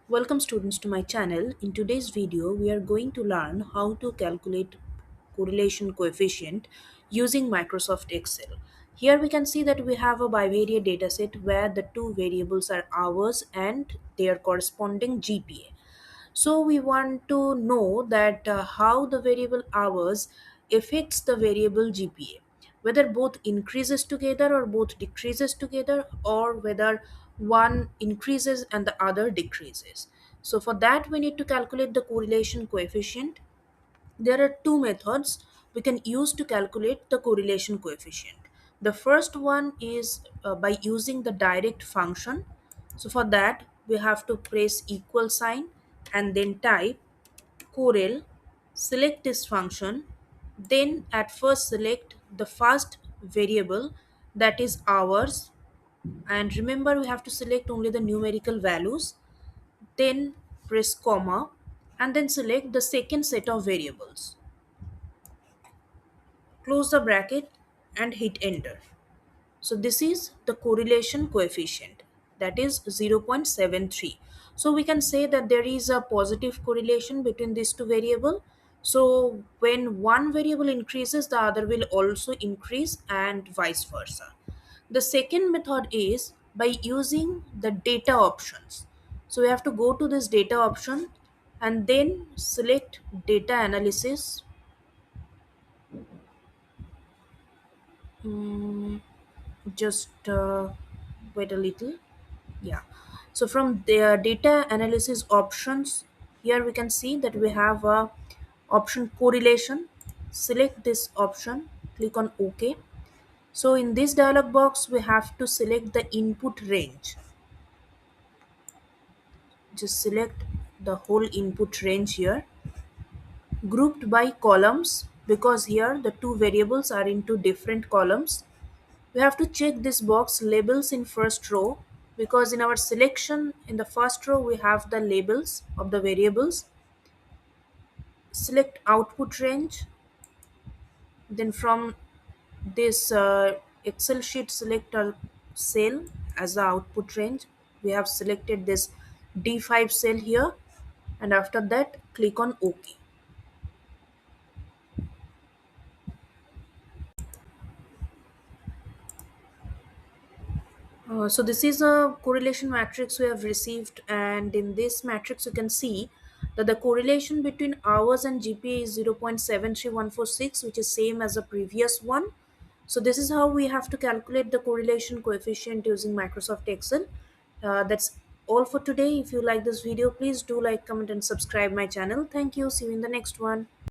Welcome students to my channel. In today's video, we are going to learn how to calculate correlation coefficient using Microsoft Excel. Here we can see that we have a bivariate dataset where the two variables are hours and their corresponding GPA. So we want to know that how the variable hours affects the variable GPA, whether both increases together or both decreases together, or whether one increases and the other decreases. So for that we need to calculate the correlation coefficient. There are two methods we can use to calculate the correlation coefficient. The first one is by using the direct function. So for that we have to press equal sign and then type CORREL, select this function, then at first select the first variable, that is hours, and remember we have to select only the numerical values, then press comma and then select the second set of variables. Close the bracket and hit enter. So this is the correlation coefficient, that is 0.73. So we can say that there is a positive correlation between these two variables. So when one variable increases, the other will also increase and vice versa. The second method is by using the data options. So we have to go to this data option and then select data analysis. Hmm, just wait a little. Yeah, so from the data analysis options, here we can see that we have a option correlation. Select this option, click on OK. So in this dialog box we have to select the input range. Just select the whole input range here, grouped by columns, because here the two variables are into different columns. We have to check this box labels in first row, because in our selection in the first row we have the labels of the variables. Select output range, then from this Excel sheet select a cell as the output range. We have selected this D5 cell here, and after that click on OK. So this is a correlation matrix we have received, and in this matrix you can see that the correlation between hours and GPA is 0.73146, which is same as the previous one. So this is how we have to calculate the correlation coefficient using Microsoft Excel. That's all for today. If you like this video, please do like, comment and subscribe my channel. Thank you. See you in the next one.